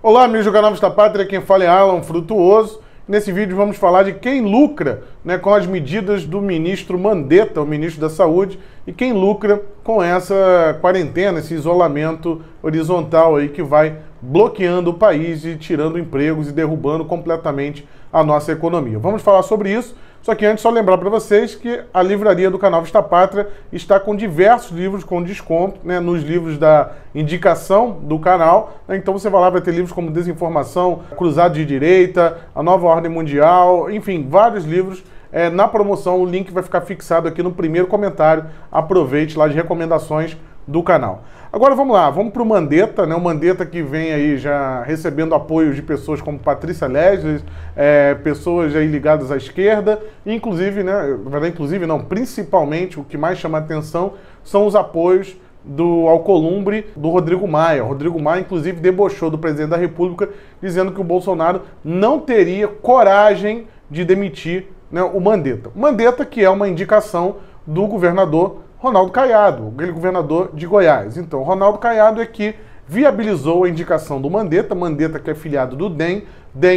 Olá, amigos do canal Vista Pátria, quem fala é Alan Frutuoso. Nesse vídeo vamos falar de quem lucra, com as medidas do ministro Mandetta, o ministro da Saúde, e quem lucra com essa quarentena, esse isolamento horizontal aí que vai bloqueando o país e tirando empregos e derrubando completamente a nossa economia. Vamos falar sobre isso, só que antes só lembrar para vocês que a livraria do canal Vista Pátria está com diversos livros com desconto, nos livros da indicação do canal. Então você vai lá, vai ter livros como Desinformação, Cruzado de Direita, A Nova Ordem Mundial, enfim, vários livros na promoção. O link vai ficar fixado aqui no primeiro comentário. Aproveite lá de recomendações do canal. Agora vamos lá, vamos para o Mandetta, o Mandetta que vem aí já recebendo apoio de pessoas como Patrícia Leslie, pessoas aí ligadas à esquerda, inclusive, principalmente o que mais chama a atenção são os apoios do Alcolumbre, do Rodrigo Maia. O Rodrigo Maia, inclusive, debochou do presidente da República, dizendo que o Bolsonaro não teria coragem de demitir o Mandetta. O Mandetta, que é uma indicação do governador Ronaldo Caiado, aquele governador de Goiás. Então, Ronaldo Caiado é que viabilizou a indicação do Mandetta, Mandetta que é filiado do DEM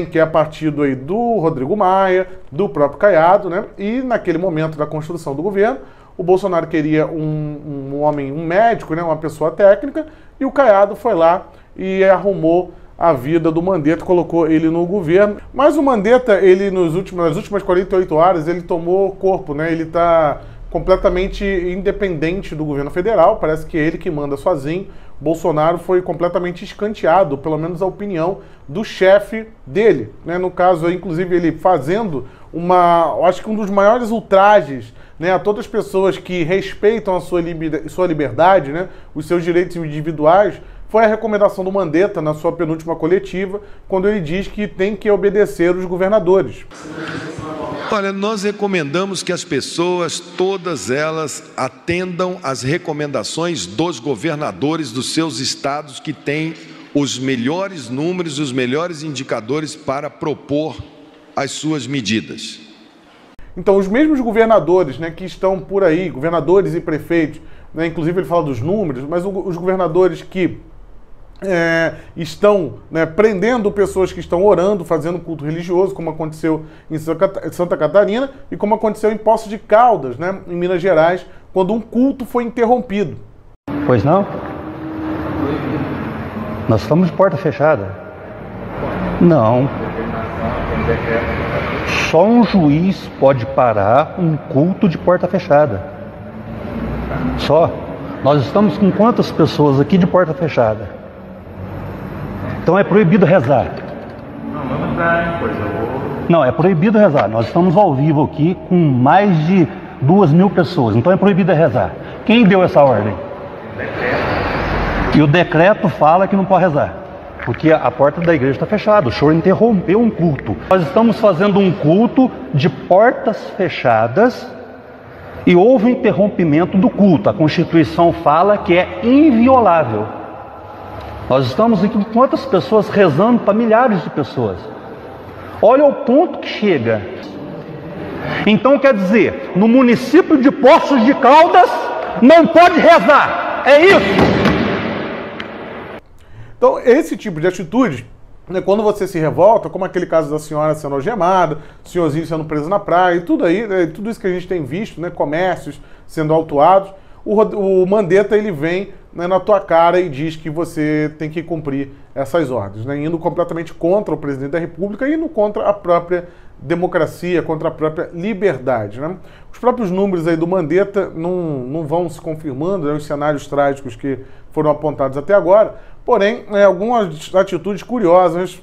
que é partido aí do Rodrigo Maia, do próprio Caiado, E naquele momento da construção do governo, o Bolsonaro queria um homem, um médico, uma pessoa técnica, e o Caiado foi lá e arrumou a vida do Mandetta, colocou ele no governo. Mas o Mandetta, ele nas últimas 48 horas, ele tomou corpo, Ele está completamente independente do governo federal, parece que é ele que manda sozinho. Bolsonaro foi completamente escanteado, pelo menos a opinião do chefe dele, No caso, inclusive, ele fazendo acho que um dos maiores ultrajes, a todas as pessoas que respeitam a sua liberdade, os seus direitos individuais, foi a recomendação do Mandetta na sua penúltima coletiva, quando ele diz que tem que obedecer os governadores. Olha, nós recomendamos que as pessoas, todas elas, atendam às recomendações dos governadores dos seus estados, que têm os melhores números, os melhores indicadores para propor as suas medidas. Então, os mesmos governadores que estão por aí, governadores e prefeitos, inclusive ele fala dos números, mas os governadores que estão prendendo pessoas que estão orando, fazendo culto religioso, como aconteceu em Santa Catarina e como aconteceu em Poços de Caldas, em Minas Gerais, quando um culto foi interrompido. Pois não? Nós estamos de porta fechada. Não. Só um juiz pode parar um culto de porta fechada. Só. Nós estamos com quantas pessoas aqui de porta fechada? Então é proibido rezar. Não, é proibido rezar. Nós estamos ao vivo aqui com mais de 2.000 pessoas. Então é proibido rezar. Quem deu essa ordem? E o decreto fala que não pode rezar, porque a porta da igreja está fechada. O senhor interrompeu um culto. Nós estamos fazendo um culto de portas fechadas e houve um interrompimento do culto. A Constituição fala que é inviolável. Nós estamos aqui com quantas pessoas rezando para milhares de pessoas. Olha o ponto que chega. Então quer dizer, no município de Poços de Caldas não pode rezar. É isso. Então esse tipo de atitude, quando você se revolta, como aquele caso da senhora sendo algemada, o senhorzinho sendo preso na praia, e tudo aí, tudo isso que a gente tem visto, comércios sendo autuados, o Mandetta ele vem na tua cara e diz que você tem que cumprir essas ordens, indo completamente contra o presidente da República e indo contra a própria democracia, contra a própria liberdade. Os próprios números aí do Mandetta não vão se confirmando, os cenários trágicos que foram apontados até agora, porém, algumas atitudes curiosas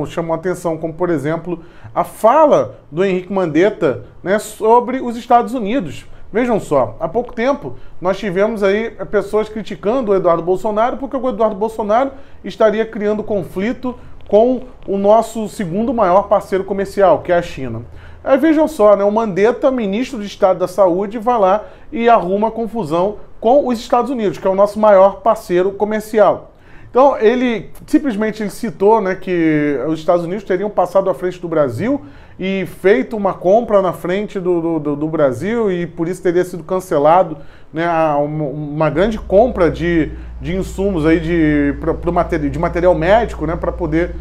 chamam a atenção, como, por exemplo, a fala do Henrique Mandetta sobre os Estados Unidos. Vejam só, há pouco tempo nós tivemos aí pessoas criticando o Eduardo Bolsonaro porque o Eduardo Bolsonaro estaria criando conflito com o nosso segundo maior parceiro comercial, que é a China. Aí vejam só, o Mandetta, ministro do Estado da Saúde, vai lá e arruma confusão com os Estados Unidos, que é o nosso maior parceiro comercial. Então, ele simplesmente citou, né, que os Estados Unidos teriam passado à frente do Brasil e feito uma compra na frente do Brasil e por isso teria sido cancelado, né, uma grande compra de insumos aí de material médico, né, para poder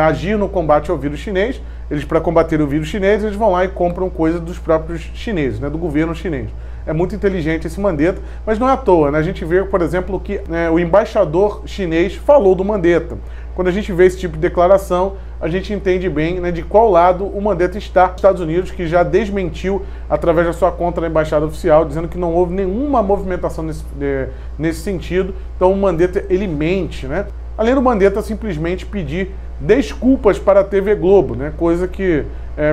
agir no combate ao vírus chinês. Eles, para combater o vírus chinês, eles vão lá e compram coisa dos próprios chineses, né, do governo chinês. É muito inteligente esse Mandetta, mas não é à toa, né? A gente vê, por exemplo, que o embaixador chinês falou do Mandetta. Quando a gente vê esse tipo de declaração, a gente entende bem, né, de qual lado o Mandetta está. Os Estados Unidos, que já desmentiu através da sua conta na embaixada oficial, dizendo que não houve nenhuma movimentação nesse sentido. Então o Mandetta, ele mente, né? Além do Mandetta simplesmente pedir desculpas para a TV Globo, né? Coisa que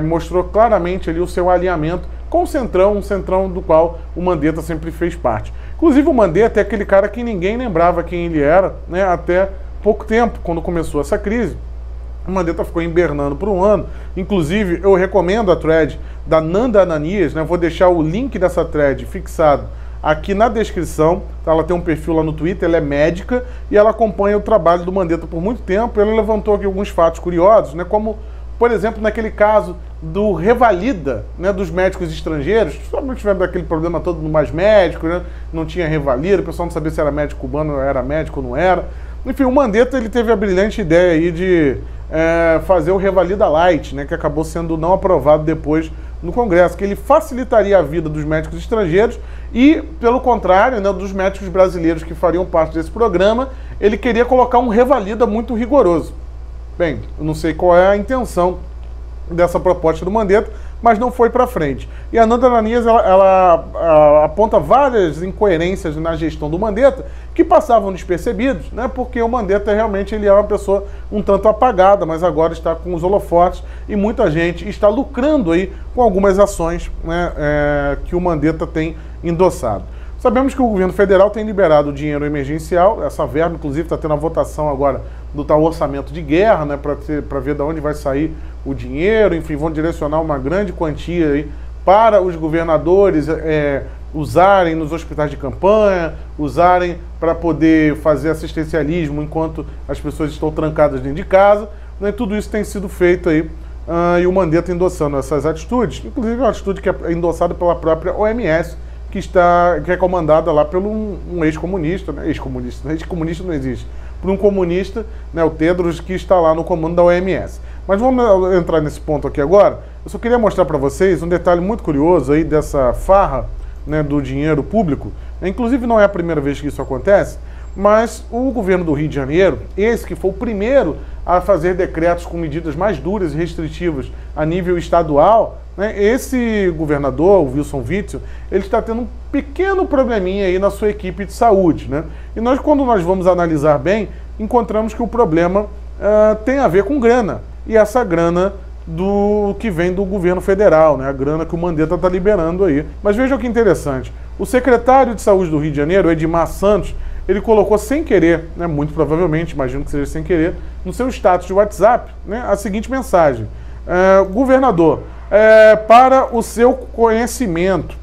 mostrou claramente ali o seu alinhamento com o Centrão, um Centrão do qual o Mandetta sempre fez parte. Inclusive o Mandetta é aquele cara que ninguém lembrava quem ele era, né, até pouco tempo, quando começou essa crise. O Mandetta ficou hibernando por um ano. Inclusive, eu recomendo a thread da Nanda Ananias, né? Vou deixar o link dessa thread fixado aqui na descrição. Tá? Ela tem um perfil lá no Twitter, ela é médica e ela acompanha o trabalho do Mandetta por muito tempo. Ela levantou aqui alguns fatos curiosos, né? Como, por exemplo, naquele caso do revalida, né, dos médicos estrangeiros, só não tiveram aquele problema todo no Mais Médico, né? Não tinha revalida, o pessoal não sabia se era médico cubano, era médico ou não era. Enfim, o Mandetta, ele teve a brilhante ideia aí de fazer o Revalida Light, né, que acabou sendo não aprovado depois no Congresso, que ele facilitaria a vida dos médicos estrangeiros e, pelo contrário, né, dos médicos brasileiros que fariam parte desse programa, ele queria colocar um Revalida muito rigoroso. Bem, eu não sei qual é a intenção dessa proposta do Mandetta, mas não foi para frente. E a Nanda Ananias, ela aponta várias incoerências na gestão do Mandetta que passavam despercebidos, né? Porque o Mandetta realmente ele é uma pessoa um tanto apagada, mas agora está com os holofotes e muita gente está lucrando aí com algumas ações, né, que o Mandetta tem endossado. Sabemos que o governo federal tem liberado dinheiro emergencial, essa verba, inclusive, está tendo a votação agora do tal orçamento de guerra, né, para ver de onde vai sair o dinheiro, enfim, vão direcionar uma grande quantia aí para os governadores usarem nos hospitais de campanha, usarem para poder fazer assistencialismo enquanto as pessoas estão trancadas dentro de casa, né, tudo isso tem sido feito aí, e o Mandetta endossando essas atitudes, inclusive uma atitude que é endossada pela própria OMS, que é comandada lá por um ex-comunista, né? Ex-comunista não existe, por um comunista, né, o Tedros, que está lá no comando da OMS. Mas vamos entrar nesse ponto aqui agora. Eu só queria mostrar para vocês um detalhe muito curioso aí dessa farra, né, do dinheiro público. Inclusive não é a primeira vez que isso acontece, mas o governo do Rio de Janeiro, esse que foi o primeiro a fazer decretos com medidas mais duras e restritivas a nível estadual, né, esse governador, o Wilson Witzel, ele está tendo um pequeno probleminha aí na sua equipe de saúde, né? E quando nós vamos analisar bem, encontramos que o problema tem a ver com grana. E essa grana que vem do governo federal, né? A grana que o Mandetta está liberando aí. Mas veja que interessante. O secretário de Saúde do Rio de Janeiro, Edmar Santos, ele colocou sem querer, né, muito provavelmente, imagino que seja sem querer, no seu status de WhatsApp, né, a seguinte mensagem. Governador, para o seu conhecimento,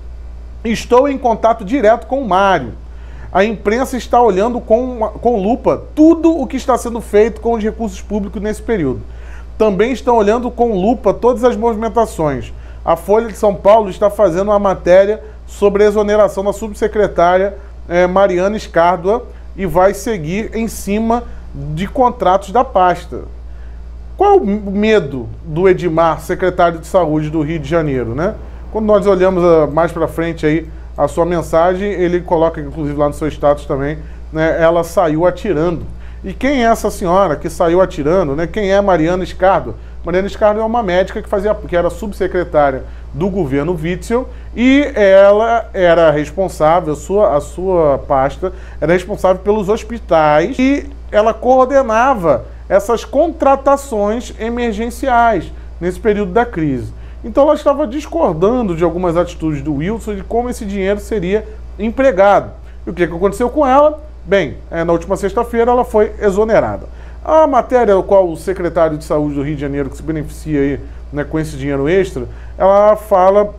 estou em contato direto com o Mário. A imprensa está olhando com lupa tudo o que está sendo feito com os recursos públicos nesse período. Também estão olhando com lupa todas as movimentações. A Folha de São Paulo está fazendo uma matéria sobre a exoneração da subsecretária Mariana Escárdua e vai seguir em cima de contratos da pasta. Qual é o medo do Edmar, secretário de Saúde do Rio de Janeiro, né? Quando nós olhamos mais para frente aí a sua mensagem, ele coloca, inclusive lá no seu status também, né, ela saiu atirando. E quem é essa senhora que saiu atirando, né? Quem é Mariana Escárdua? Mariana Escárdua é uma médica que era subsecretária do governo Witzel e ela era responsável, a sua pasta era responsável pelos hospitais e ela coordenava essas contratações emergenciais nesse período da crise. Então ela estava discordando de algumas atitudes do Wilson de como esse dinheiro seria empregado. E o que aconteceu com ela? Bem, na última sexta-feira ela foi exonerada. A matéria ao qual o secretário de Saúde do Rio de Janeiro, que se beneficia aí, né, com esse dinheiro extra, ela fala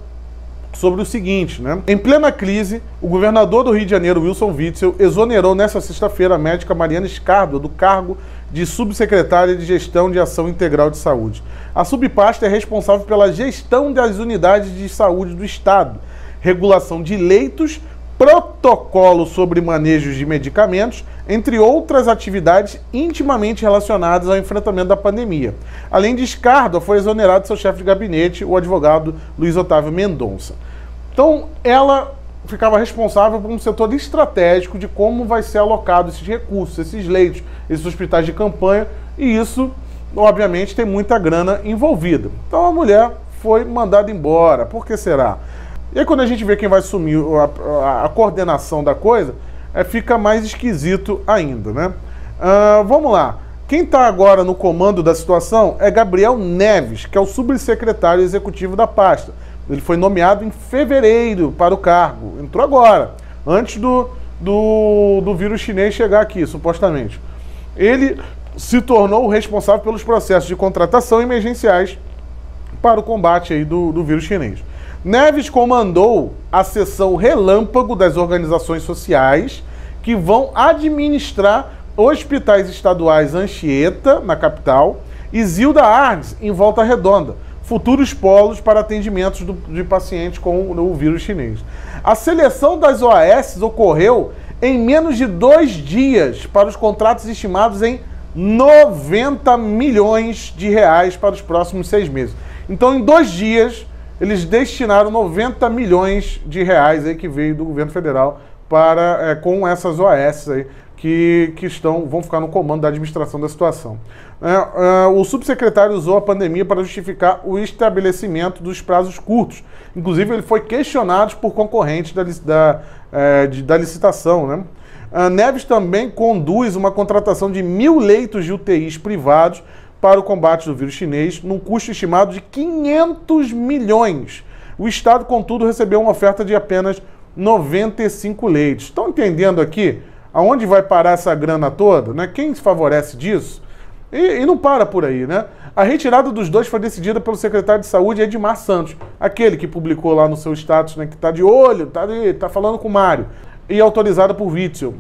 sobre o seguinte, né? Em plena crise, o governador do Rio de Janeiro, Wilson Witzel, exonerou nesta sexta-feira a médica Mariana Escardua do cargo de subsecretária de Gestão de Ação Integral de Saúde. A subpasta é responsável pela gestão das unidades de saúde do Estado, regulação de leitos, protocolo sobre manejo de medicamentos, entre outras atividades intimamente relacionadas ao enfrentamento da pandemia. Além de Escardua, foi exonerado seu chefe de gabinete, o advogado Luiz Otávio Mendonça. Então, ela ficava responsável por um setor estratégico de como vai ser alocado esses recursos, esses leitos, esses hospitais de campanha, e isso, obviamente, tem muita grana envolvida. Então, a mulher foi mandada embora. Por que será? E aí, quando a gente vê quem vai assumir a coordenação da coisa, fica mais esquisito ainda, né? Vamos lá. Quem está agora no comando da situação é Gabriel Neves, que é o subsecretário executivo da pasta. Ele foi nomeado em fevereiro para o cargo. Entrou agora, antes do vírus chinês chegar aqui, supostamente. Ele se tornou o responsável pelos processos de contratação emergenciais para o combate aí do vírus chinês. Neves comandou a seção relâmpago das organizações sociais que vão administrar hospitais estaduais Anchieta, na capital, e Zilda Arnes, em Volta Redonda, futuros polos para atendimentos de pacientes com o vírus chinês. A seleção das OAS ocorreu em menos de 2 dias para os contratos estimados em 90 milhões de reais para os próximos 6 meses. Então, em 2 dias, eles destinaram 90 milhões de reais aí que veio do governo federal para, com essas OAS aí que vão ficar no comando da administração da situação. O subsecretário usou a pandemia para justificar o estabelecimento dos prazos curtos. Inclusive, ele foi questionado por concorrentes da licitação, né? Neves também conduz uma contratação de 1.000 leitos de UTIs privados para o combate do vírus chinês, num custo estimado de 500 milhões. O Estado, contudo, recebeu uma oferta de apenas 95 leitos. Estão entendendo aqui aonde vai parar essa grana toda, né? Quem se favorece disso? E não para por aí, né? A retirada dos dois foi decidida pelo secretário de Saúde, Edmar Santos, aquele que publicou lá no seu status, né, que está de olho, tá falando com o Mário, e autorizada por Witzel.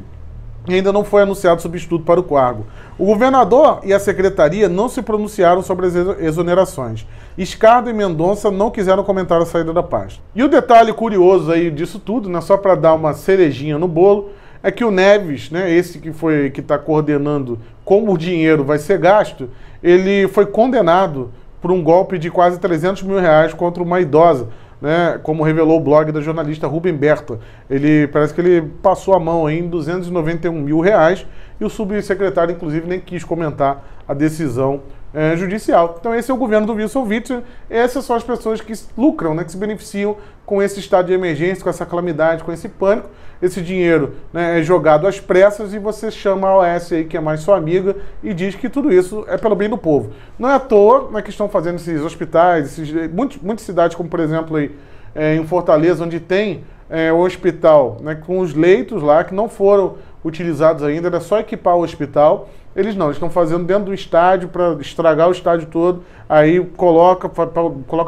E ainda não foi anunciado substituto para o cargo. O governador e a secretaria não se pronunciaram sobre as exonerações. Escardua e Mendonça não quiseram comentar a saída da pasta. E o detalhe curioso aí disso tudo, né, só para dar uma cerejinha no bolo, é que o Neves, né, esse que está coordenando como o dinheiro vai ser gasto, ele foi condenado por um golpe de quase 300 mil reais contra uma idosa, né, como revelou o blog da jornalista Rubem Berta. Parece que ele passou a mão em 291 mil reais e o subsecretário, inclusive, nem quis comentar a decisão judicial. Então esse é o governo do Wilson Witzel, essas são as pessoas que lucram, né, que se beneficiam com esse estado de emergência, com essa calamidade, com esse pânico. Esse dinheiro, né, é jogado às pressas e você chama a OAS aí, que é mais sua amiga, e diz que tudo isso é pelo bem do povo. Não é à toa, né, que estão fazendo esses hospitais, muitas cidades, como por exemplo aí, em Fortaleza, onde tem o hospital, né, com os leitos lá que não foram utilizados ainda, era só equipar o hospital. Eles estão fazendo dentro do estádio para estragar o estádio todo, aí coloca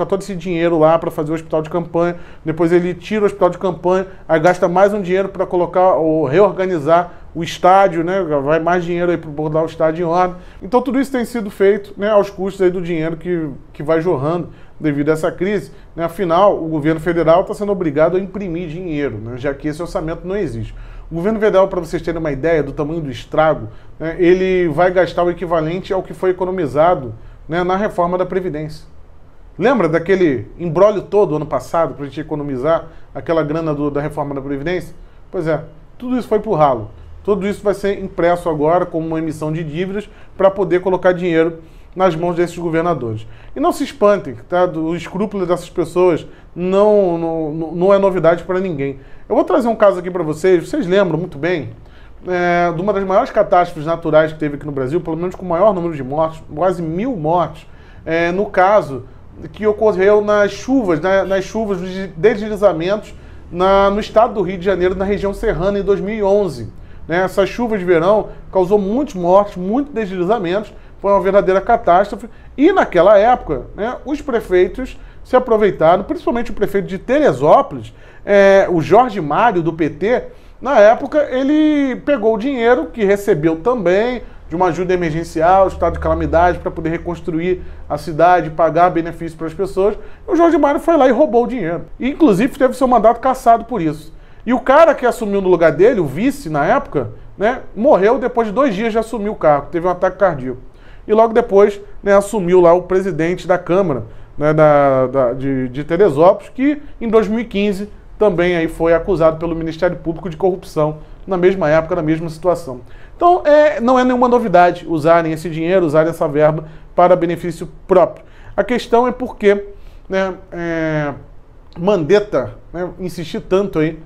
todo esse dinheiro lá para fazer o hospital de campanha, depois ele tira o hospital de campanha, aí gasta mais um dinheiro para colocar ou reorganizar o estádio, né? Vai mais dinheiro aí para botar o estádio em ordem. Então tudo isso tem sido feito, né, aos custos aí do dinheiro que vai jorrando devido a essa crise, né? Afinal, o governo federal está sendo obrigado a imprimir dinheiro, né, já que esse orçamento não existe. O governo federal, para vocês terem uma ideia do tamanho do estrago, né, ele vai gastar o equivalente ao que foi economizado, né, na reforma da Previdência. Lembra daquele imbróglio todo ano passado para a gente economizar aquela grana da reforma da Previdência? Pois é, tudo isso foi para o ralo. Tudo isso vai ser impresso agora como uma emissão de dívidas para poder colocar dinheiro nas mãos desses governadores. E não se espantem, tá? O escrúpulo dessas pessoas não é novidade para ninguém. Eu vou trazer um caso aqui para vocês lembram muito bem de uma das maiores catástrofes naturais que teve aqui no Brasil, pelo menos com o maior número de mortes, quase 1000 mortes, no caso que ocorreu nas chuvas, dos deslizamentos no estado do Rio de Janeiro, na região serrana, em 2011. Essas chuvas de verão causou muitas mortes, muitos deslizamentos, foi uma verdadeira catástrofe. E naquela época, os prefeitos se aproveitaram, principalmente o prefeito de Teresópolis, o Jorge Mário, do PT. Na época, ele pegou o dinheiro que recebeu também de uma ajuda emergencial, estado de calamidade, para poder reconstruir a cidade, pagar benefícios para as pessoas. E o Jorge Mário foi lá e roubou o dinheiro. E, inclusive, teve seu mandato cassado por isso. E o cara que assumiu no lugar dele, o vice na época, né, morreu depois de 2 dias de assumir o cargo, teve um ataque cardíaco. E logo depois, né, assumiu lá o presidente da Câmara, né, de Teresópolis, que em 2015 também aí foi acusado pelo Ministério Público de corrupção, na mesma época, na mesma situação. Então, não é nenhuma novidade usarem esse dinheiro, usarem essa verba para benefício próprio. A questão é porque, né, Mandetta, né, insistir tanto aí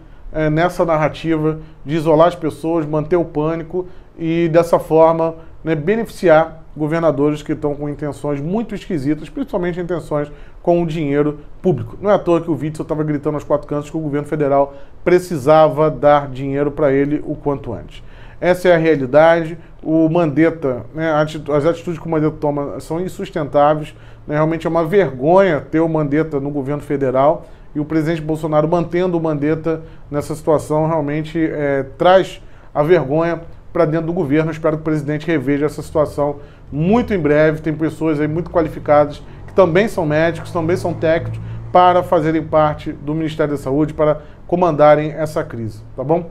nessa narrativa de isolar as pessoas, manter o pânico e, dessa forma, né, beneficiar governadores que estão com intenções muito esquisitas, principalmente intenções com o dinheiro público. Não é à toa que o Witzel estava gritando aos 4 cantos que o governo federal precisava dar dinheiro para ele o quanto antes. Essa é a realidade. O Mandetta, né, as atitudes que o Mandetta toma são insustentáveis. Né, realmente é uma vergonha ter o Mandetta no governo federal, e o presidente Bolsonaro mantendo o Mandetta nessa situação realmente traz a vergonha para dentro do governo. Eu espero que o presidente reveja essa situação muito em breve. Tem pessoas aí muito qualificadas que também são médicos, também são técnicos, para fazerem parte do Ministério da Saúde, para comandarem essa crise, tá bom?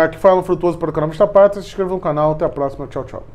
Aqui fala o Frutuoso para o canal Mista Pátria. Se inscreva no canal. Até a próxima. Tchau, tchau.